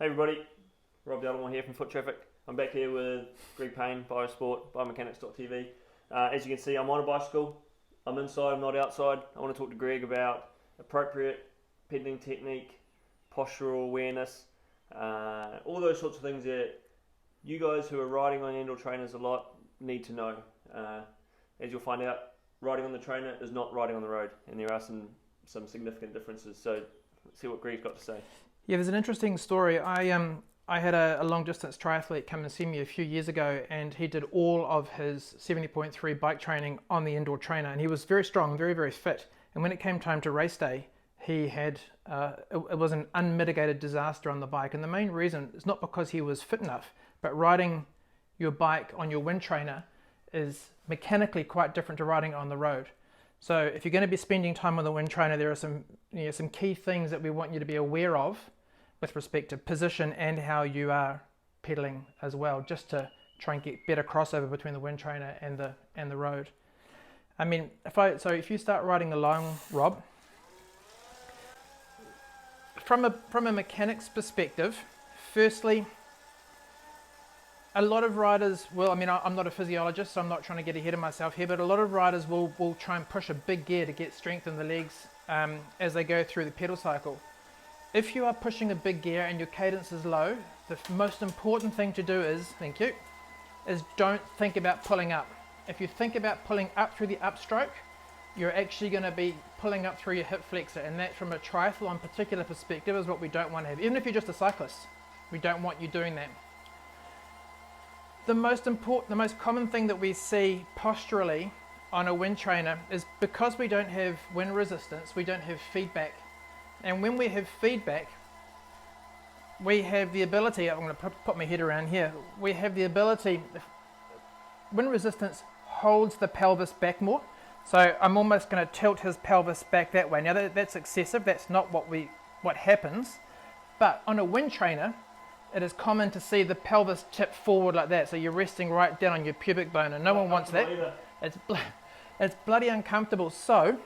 Hey everybody, Rob Dallimore here from Foot Traffic. I'm back here with Greg Payne, Biosport, biomechanics.tv. As you can see, I'm on a bicycle. I'm inside, I'm not outside. I want to talk to Greg about appropriate pedaling technique, postural awareness, all those sorts of things that you guys who are riding on indoor trainers a lot need to know. As you'll find out, riding on the trainer is not riding on the road, and there are some significant differences. So let's see what Greg's got to say. Yeah, there's an interesting story. I had a long distance triathlete come and see me a few years ago, and he did all of his 70.3 bike training on the indoor trainer, and he was very strong, very, very fit. And when it came time to race day, he had, it was an unmitigated disaster on the bike. And the main reason is not because he was fit enough, but riding your bike on your wind trainer is mechanically quite different to riding on the road. So if you're going to be spending time on the wind trainer, there are some key things that we want you to be aware of with respect to position and how you are pedaling as well, just to try and get better crossover between the wind trainer and the road. I mean, if you start riding along, Rob, from a mechanics perspective, firstly, a lot of riders will, I mean, I'm not a physiologist, so I'm not trying to get ahead of myself here, but a lot of riders will try and push a big gear to get strength in the legs as they go through the pedal cycle. If you are pushing a big gear and your cadence is low, the most important thing to do is don't think about pulling up. If you think about pulling up through the upstroke, you're actually going to be pulling up through your hip flexor, and that from a triathlon particular perspective is what we don't want to have. Even if you're just a cyclist, we don't want you doing that. The most common thing that we see posturally on a wind trainer is because we don't have wind resistance, we don't have feedback. And when we have feedback, we have the ability, I'm going to put my head around here, we have the ability, wind resistance holds the pelvis back more. So I'm almost going to tilt his pelvis back that way. Now that's excessive, that's not what happens. But on a wind trainer, it is common to see the pelvis tip forward like that, so you're resting right down on your pubic bone, and no one wants that. It's bloody uncomfortable. So,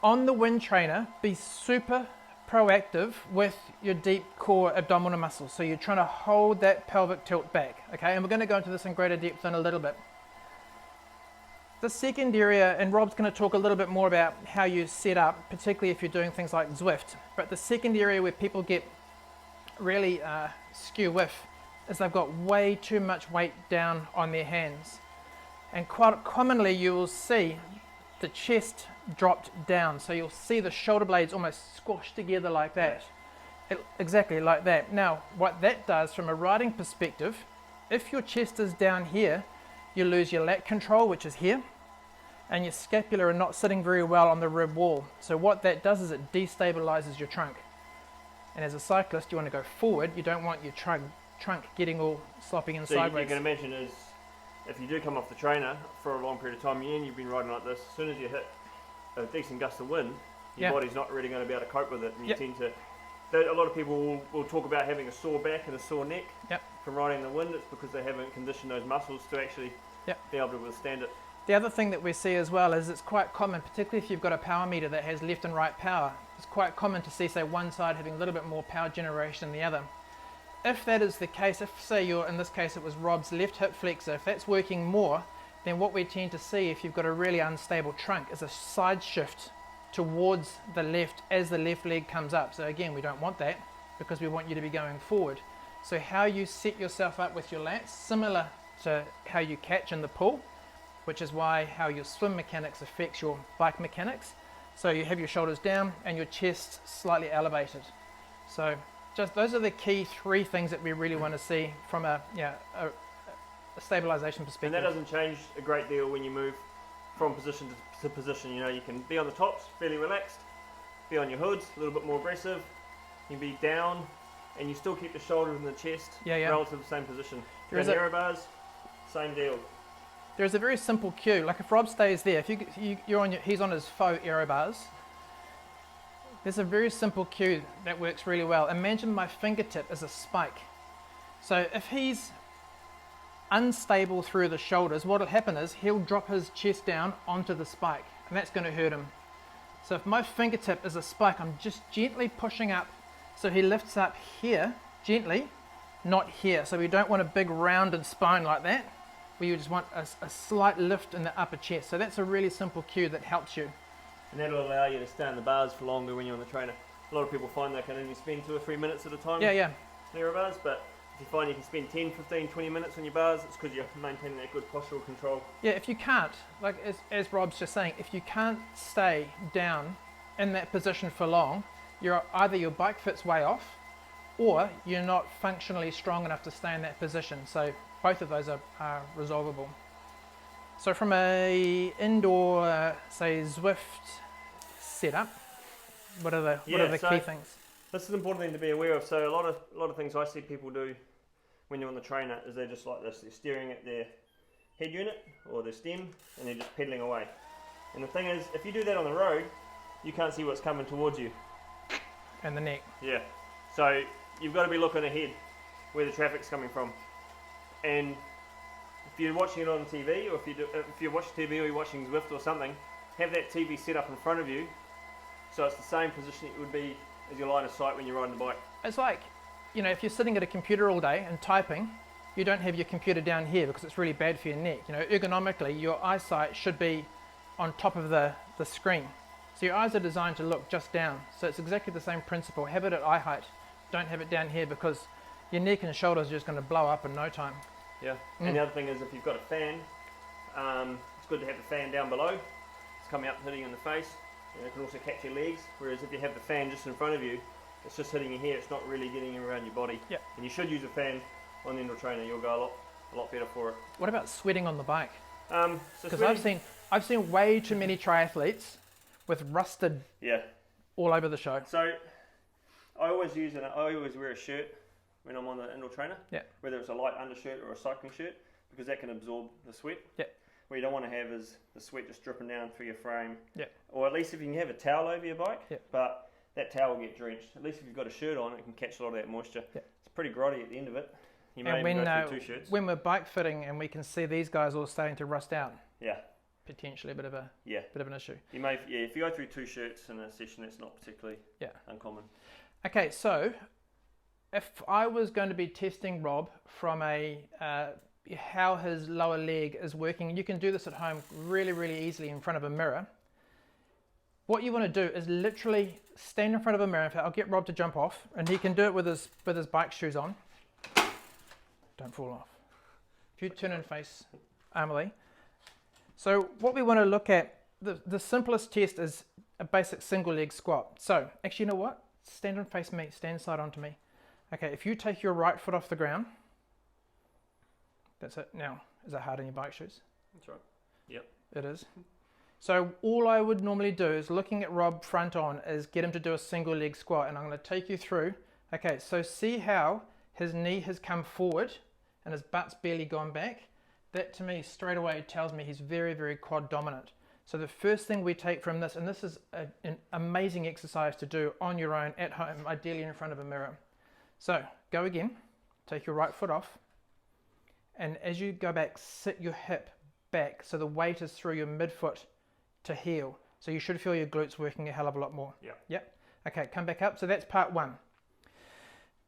on the wind trainer, be super proactive with your deep core abdominal muscles. So you're trying to hold that pelvic tilt back, okay? And we're going to go into this in greater depth in a little bit. The second area, and Rob's going to talk a little bit more about how you set up, particularly if you're doing things like Zwift, but the second area where people get really skew whiff is they've got way too much weight down on their hands, and quite commonly you will see the chest dropped down, so you'll see the shoulder blades almost squashed together like that. Exactly like that. Now what that does from a riding perspective, if your chest is down here, you lose your lat control, which is here, and your scapula are not sitting very well on the rib wall. So what that does is it destabilizes your trunk. And as a cyclist, you want to go forward. You don't want your trunk getting all sloppy and sideways. You can imagine is, if you do come off the trainer for a long period of time and you've been riding like this, as soon as you hit a decent gust of wind, your body's not really going to be able to cope with it. And you tend to, a lot of people will talk about having a sore back and a sore neck from riding in the wind. It's because they haven't conditioned those muscles to actually be able to withstand it. The other thing that we see as well is it's quite common, particularly if you've got a power meter that has left and right power, it's quite common to see, say, one side having a little bit more power generation than the other. If that is the case, if say in this case it was Rob's left hip flexor, if that's working more, then what we tend to see if you've got a really unstable trunk is a side shift towards the left as the left leg comes up. So again, we don't want that because we want you to be going forward. So how you set yourself up with your lats, similar to how you catch in the pool, which is why how your swim mechanics affects your bike mechanics. So you have your shoulders down and your chest slightly elevated. So just those are the key three things that we really want to see from a stabilization perspective. And that doesn't change a great deal when you move from position to position. You know, you can be on the tops, fairly relaxed, be on your hoods, a little bit more aggressive. You can be down, and you still keep the shoulders and the chest relative to the same position. Down aero bars, same deal. There's a very simple cue. Like if Rob stays there, if he's on his faux aero bars. There's a very simple cue that works really well. Imagine my fingertip as a spike. So if he's unstable through the shoulders, what will happen is he'll drop his chest down onto the spike, and that's going to hurt him. So if my fingertip is a spike, I'm just gently pushing up, so he lifts up here gently, not here. So we don't want a big rounded spine like that. We just want a slight lift in the upper chest. So that's a really simple cue that helps you. And that'll allow you to stay on the bars for longer when you're on the trainer. A lot of people find they can only spend 2 or 3 minutes at a time. Yeah. Near a bars, but if you find you can spend 10, 15, 20 minutes on your bars, it's because you're maintaining that good postural control. Yeah, if you can't, like as Rob's just saying, if you can't stay down in that position for long, either your bike fit's way off, or you're not functionally strong enough to stay in that position. So both of those are resolvable. So from a indoor, say Zwift setup, what are the key things? This is an important thing to be aware of. So a lot of things I see people do when you're on the trainer is they're just like this. They're steering at their head unit or their stem, and they're just pedaling away. And the thing is, if you do that on the road, you can't see what's coming towards you. And the neck. Yeah. So you've got to be looking ahead where the traffic's coming from. And if you're watching it on TV, or if you're watching TV or you're watching Zwift or something, have that TV set up in front of you, so it's the same position it would be as your line of sight when you're riding the bike. It's like, if you're sitting at a computer all day and typing, you don't have your computer down here because it's really bad for your neck. Ergonomically, your eyesight should be on top of the screen. So your eyes are designed to look just down. So it's exactly the same principle. Have it at eye height. Don't have it down here because your neck and shoulders are just going to blow up in no time. Yeah. And the other thing is, if you've got a fan, it's good to have the fan down below. It's coming up, hitting you in the face. It can also catch your legs, whereas if you have the fan just in front of you, it's just hitting you here, it's not really getting around your body. Yep. And you should use a fan on the indoor trainer, you'll go a lot better for it. What about sweating on the bike? Because so I've seen way too many triathletes with rusted all over the show. So I always wear a shirt when I'm on the indoor trainer, whether it's a light undershirt or a cycling shirt, because that can absorb the sweat. Yeah. What you don't want to have is the sweat just dripping down through your frame. Yeah. Or at least if you can have a towel over your bike, yeah. But that towel will get drenched. At least if you've got a shirt on, it can catch a lot of that moisture. Yeah. It's pretty grotty at the end of it. You may even go through 2 shirts. When we're bike fitting and we can see these guys all starting to rust out, potentially a bit of an issue. You may, if you go through 2 shirts in a session, it's not particularly uncommon. Okay, so if I was going to be testing Rob from how his lower leg is working, and you can do this at home really, really easily in front of a mirror. What you want to do is literally stand in front of a mirror. In fact, I'll get Rob to jump off, and he can do it with his bike shoes on. Don't fall off. If you turn and face Emily. So what we want to look at, the simplest test is a basic single leg squat. So actually, you know what? Stand and face me. Stand side onto me. Okay, if you take your right foot off the ground, that's it. Now, is that hard on your bike shoes? That's right. Yep. It is. So all I would normally do is, looking at Rob front on, is get him to do a single leg squat, and I'm going to take you through. Okay, so see how his knee has come forward and his butt's barely gone back? That to me straight away tells me he's very, very quad dominant. So the first thing we take from this, and this is an amazing exercise to do on your own at home, ideally in front of a mirror. So go again, take your right foot off, and as you go back, sit your hip back so the weight is through your midfoot to heel. So you should feel your glutes working a hell of a lot more. Yep. Okay, come back up. So that's part 1.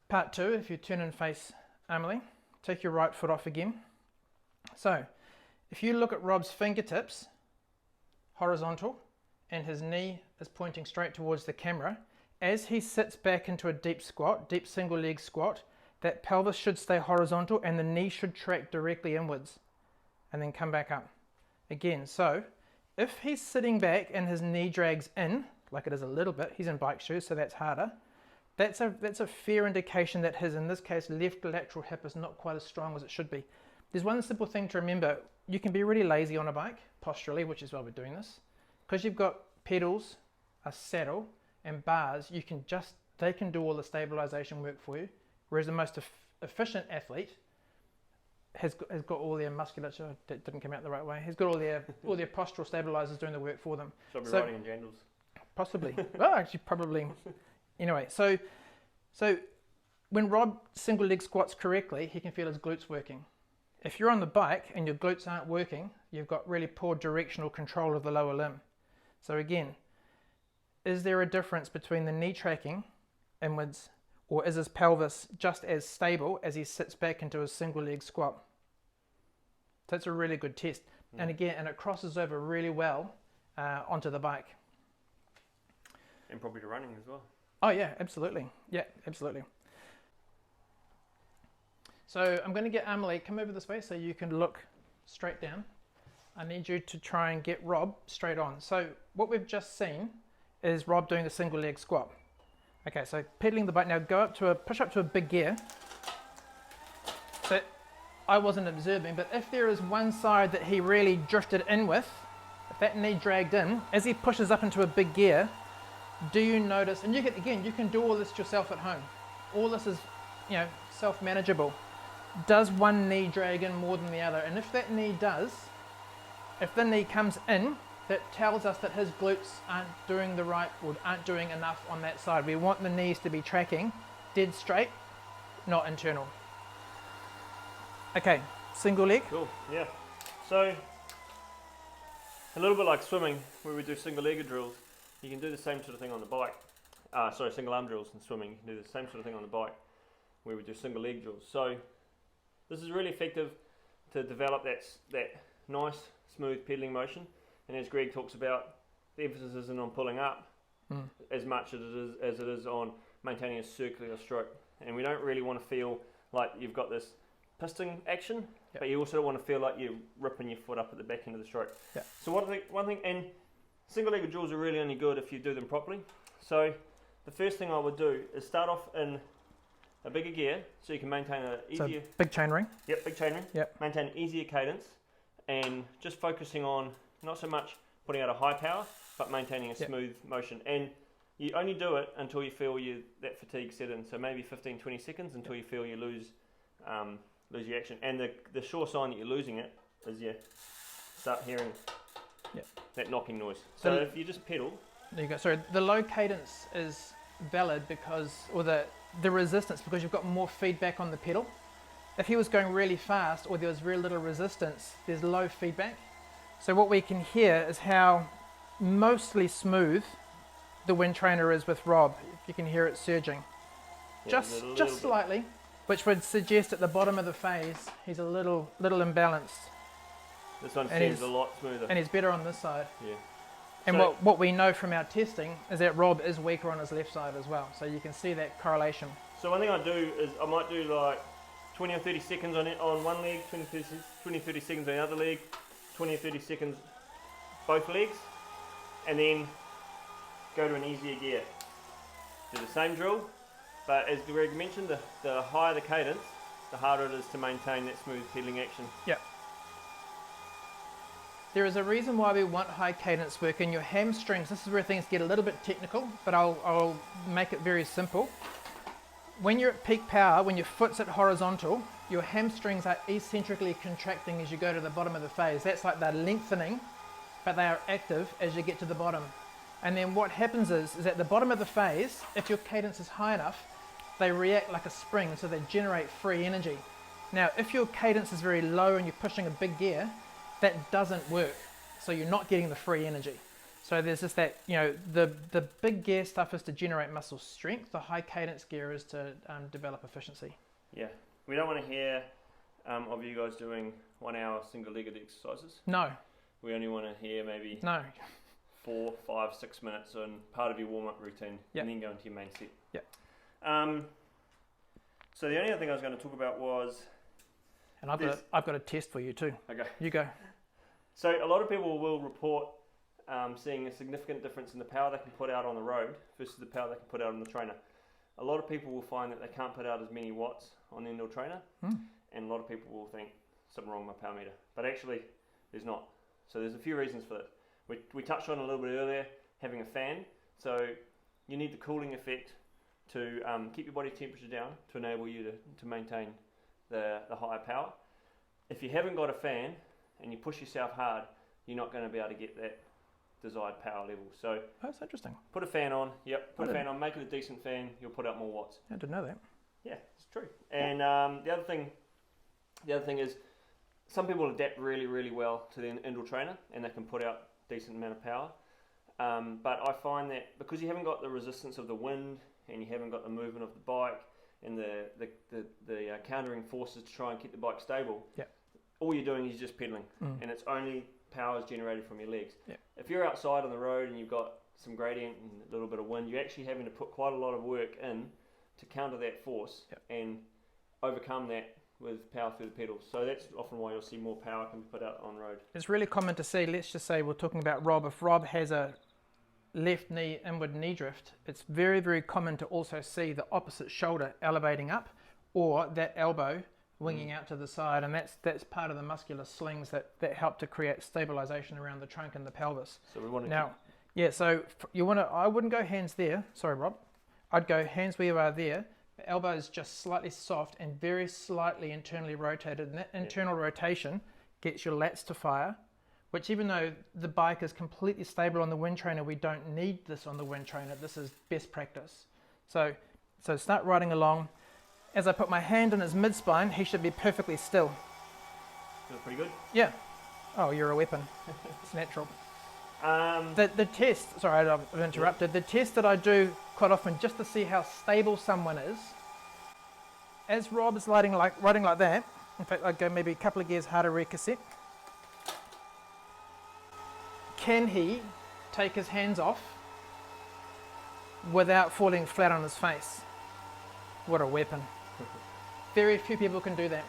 Part 2, if you turn and face Emily, take your right foot off again. So if you look at Rob's fingertips, horizontal, and his knee is pointing straight towards the camera, as he sits back into a deep squat, deep single leg squat, that pelvis should stay horizontal and the knee should track directly inwards and then come back up again. So if he's sitting back and his knee drags in, like it is a little bit, he's in bike shoes, so that's harder. That's a fair indication that his, in this case, left lateral hip is not quite as strong as it should be. There's one simple thing to remember. You can be really lazy on a bike, posturally, which is why we're doing this. Because you've got pedals, a saddle, and bars, they can do all the stabilization work for you. Whereas the most efficient athlete has got all their musculature, that didn't come out the right way, has got all their postural stabilizers doing the work for them. So I'll be riding in jandals. Possibly. Well, actually, probably. Anyway, so when Rob single leg squats correctly, he can feel his glutes working. If you're on the bike and your glutes aren't working, you've got really poor directional control of the lower limb. So again, is there a difference between the knee tracking inwards or is his pelvis just as stable as he sits back into his single leg squat? So it's a really good test. And again, and it crosses over really well onto the bike. And probably to running as well. Oh yeah, absolutely. Yeah, absolutely. So I'm going to get Amelie, come over this way so you can look straight down. I need you to try and get Rob straight on. So what we've just seen is Rob doing a single leg squat. Okay, so pedaling the bike. Now go up to push up to a big gear. So I wasn't observing, but if there is one side that he really drifted in with, if that knee dragged in, as he pushes up into a big gear, do you notice, and you can do all this yourself at home. All this is, self-manageable. Does one knee drag in more than the other? And if that knee does, if the knee comes in, that tells us that his glutes aren't doing the right, or aren't doing enough on that side. We want the knees to be tracking dead straight, not internal. Okay, single leg. Cool, yeah. So, a little bit like swimming, where we do single legged drills, you can do the same sort of thing on the bike. Single arm drills in swimming, you can do the same sort of thing on the bike, where we do single leg drills. So, this is really effective to develop that nice, smooth pedaling motion. And as Greg talks about, the emphasis isn't on pulling up as much as it is on maintaining a circular stroke. And we don't really want to feel like you've got this piston action, but you also don't want to feel like you're ripping your foot up at the back end of the stroke. Yep. So one thing, and single-legged drills are really only good if you do them properly. So the first thing I would do is start off in a bigger gear, so you can maintain an easier... So big chain ring. Yep, big chain ring. Yep. Maintain an easier cadence, and just focusing on not so much putting out a high power, but maintaining a smooth motion. And you only do it until you feel that fatigue set in. So maybe 15, 20 seconds until you feel you lose your action. And the sure sign that you're losing it is you start hearing that knocking noise. So if you just pedal... There you go. Sorry, the low cadence is valid because, or the resistance, because you've got more feedback on the pedal. If he was going really fast or there was very little resistance, there's low feedback. So what we can hear is how mostly smooth the WINDTRAINER is with Rob. You can hear it surging. Yeah, just slightly, which would suggest at the bottom of the phase he's a little imbalanced. This one seems a lot smoother. And he's better on this side. Yeah. And so, what we know from our testing is that Rob is weaker on his left side as well. So you can see that correlation. So one thing I do is I might do like 20 or 30 seconds on one leg, 20 or 30 seconds on the other leg, 20 or 30 seconds both legs, and then go to an easier gear. Do the same drill, but as Greg mentioned, the higher the cadence, the harder it is to maintain that smooth pedaling action. Yep. There is a reason why we want high cadence work in your hamstrings. This is where things get a little bit technical, but I'll make it very simple. When you're at peak power, when your foot's at horizontal, your hamstrings are eccentrically contracting as you go to the bottom of the phase. That's like they're lengthening, but they are active as you get to the bottom. And then what happens is at the bottom of the phase, if your cadence is high enough, they react like a spring, so they generate free energy. Now, if your cadence is very low and you're pushing a big gear, that doesn't work. So you're not getting the free energy. So there's just that, the big gear stuff is to generate muscle strength. The high cadence gear is to develop efficiency. Yeah. We don't want to hear of you guys doing 1 hour single-legged exercises. No. We only want to hear maybe 4, 5, 6 minutes on part of your warm-up routine, and then go into your main set. Yeah. So the only other thing I was going to talk about was... And I've got a test for you too. Okay. You go. So a lot of people will report seeing a significant difference in the power they can put out on the road versus the power they can put out on the trainer. A lot of people will find that they can't put out as many watts on the indoor trainer, and a lot of people will think something wrong with my power meter. But actually, there's not. So there's a few reasons for that. We touched on it a little bit earlier, having a fan. So you need the cooling effect to keep your body temperature down to enable you to maintain the higher power. If you haven't got a fan and you push yourself hard, you're not going to be able to get that desired power level. So that's interesting. Put a fan on. Yep, put a fan on. Make it a decent fan. You'll put out more watts. I didn't know that. Yeah, it's true. And the other thing is, some people adapt really, really well to the indoor trainer, and they can put out decent amount of power. But I find that because you haven't got the resistance of the wind and you haven't got the movement of the bike and the countering forces to try and keep the bike stable, all you're doing is just pedaling, and it's only power is generated from your legs. If you're outside on the road and you've got some gradient and a little bit of wind, you're actually having to put quite a lot of work in to counter that force and overcome that with power through the pedals. So that's often why you'll see more power can be put out on road. It's really common to see, let's just say we're talking about Rob, if Rob has a left knee inward knee drift, it's very, very common to also see the opposite shoulder elevating up or that elbow winging out to the side, and that's part of the muscular slings that help to create stabilization around the trunk and the pelvis. So we want to now, so you want to, I wouldn't go hands there, sorry Rob, I'd go hands where you are there, the elbow is just slightly soft and very slightly internally rotated, and that internal rotation gets your lats to fire, which even though the bike is completely stable on the WINDTRAINER, we don't need this on the WINDTRAINER. This is best practice. So start riding along. As I put my hand in his mid-spine, he should be perfectly still. Feels pretty good? Yeah. Oh, you're a weapon. It's natural. The test, sorry I've interrupted, the test that I do quite often just to see how stable someone is, as Rob is riding like that, in fact I'd go maybe a couple of gears harder rear cassette, can he take his hands off without falling flat on his face? What a weapon. Very few people can do that.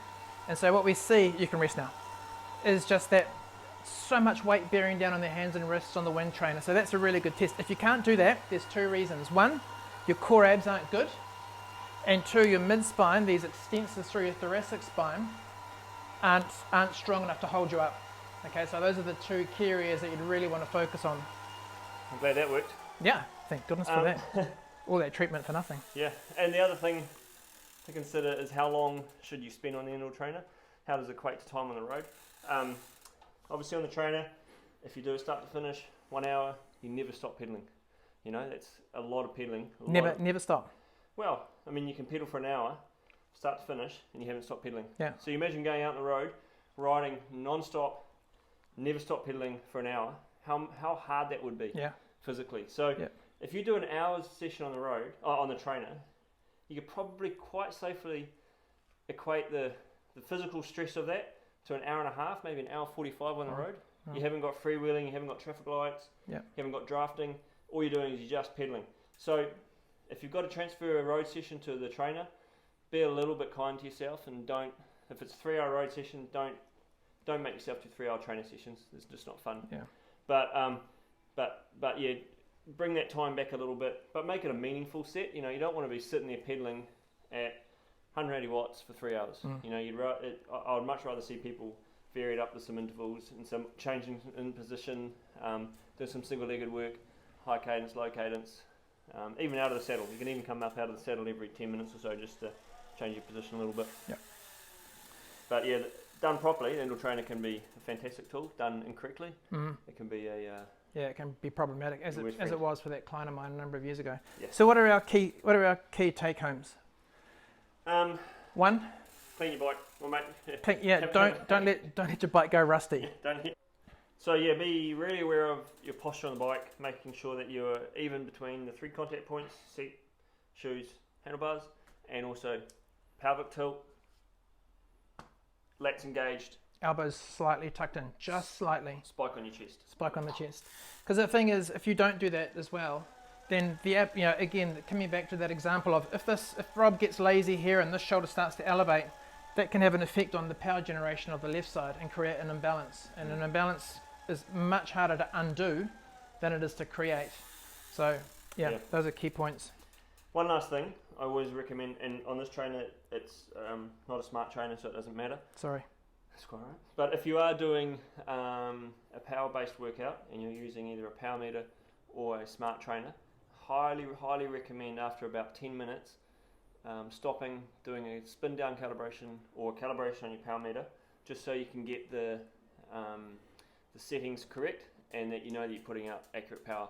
And so what we see, you can rest now, is just that so much weight bearing down on their hands and wrists on the WINDTRAINER. So that's a really good test. If you can't do that, there's two reasons. One, your core abs aren't good. And two, your mid-spine, these extensors through your thoracic spine, aren't strong enough to hold you up. Okay, so those are the two key areas that you'd really want to focus on. I'm glad that worked. Yeah, thank goodness for that. All that treatment for nothing. Yeah, and the other thing to consider is how long should you spend on the indoor trainer? How does it equate to time on the road? Obviously on the trainer, if you do it start to finish, 1 hour, you never stop pedaling. You know, that's a lot of pedaling. Never stop. Well, I mean, you can pedal for an hour, start to finish, and you haven't stopped pedaling. Yeah. So you imagine going out on the road, riding non-stop, never stop pedaling for an hour, how hard that would be physically. So if you do an hour's session on the road, on the trainer, you could probably quite safely equate the physical stress of that to an hour and a half, maybe an hour 45 on the road. You haven't got freewheeling, you haven't got traffic lights, you haven't got drafting. All you're doing is you're just pedaling. So if you've got to transfer a road session to the trainer, be a little bit kind to yourself and don't, if it's a 3 hour road session, don't make yourself do 3 hour trainer sessions. It's just not fun. Yeah. But yeah, bring that time back a little bit, but make it a meaningful set. You know, you don't want to be sitting there pedaling at 180 watts for 3 hours. You know, I would much rather see people vary it up with some intervals and some changing in position, do some single-legged work, high cadence, low cadence, even out of the saddle. You can even come up out of the saddle every 10 minutes or so just to change your position a little bit. Yeah. But yeah, done properly, the indoor trainer can be a fantastic tool. Done incorrectly, it can be a it can be problematic, as it was for that client of mine a number of years ago. Yeah. So what are our key take homes? One, clean your bike, well, mate. Don't let your bike go rusty. So yeah, be really aware of your posture on the bike, making sure that you're even between the 3 contact points: seat, shoes, handlebars, and also pelvic tilt, lats engaged, elbows slightly tucked in, just slightly. Spike on your chest. Spike on the chest. Because the thing is, if you don't do that as well, then again, coming back to that example of if Rob gets lazy here and this shoulder starts to elevate, that can have an effect on the power generation of the left side and create an imbalance. And an imbalance is much harder to undo than it is to create. So those are key points. One last thing I always recommend, and on this trainer, it's not a smart trainer, so it doesn't matter. Sorry. That's quite right. But if you are doing a power-based workout and you're using either a power meter or a smart trainer, highly recommend after about 10 minutes stopping, doing a spin down calibration or calibration on your power meter, just so you can get the settings correct and that you know that you're putting out accurate power.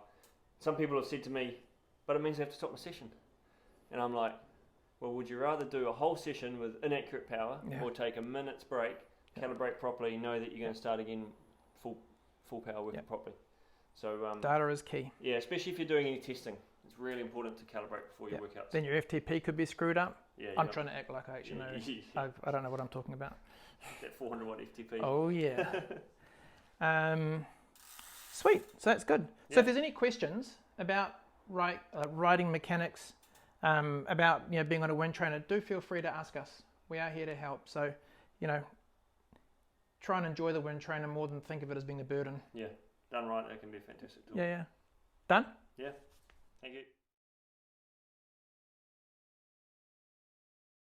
Some people have said to me, but it means I have to stop my session. And I'm like, well, would you rather do a whole session with inaccurate power or take a minute's break, calibrate properly, know that you're going to start again full power working properly? So data is key. yeah, especially if you're doing any testing, it's really important to calibrate before your workouts. Then your FTP could be screwed up. Yeah, I'm trying to act like I actually know. I don't know what I'm talking about. That 400 watt FTP. Oh yeah. Sweet. So that's good. So if there's any questions about riding mechanics, about being on a wind trainer, do feel free to ask us. We are here to help. So try and enjoy the wind trainer more than think of it as being a burden. Yeah, done right, it can be a fantastic tool. Yeah. Done? Yeah. Thank you.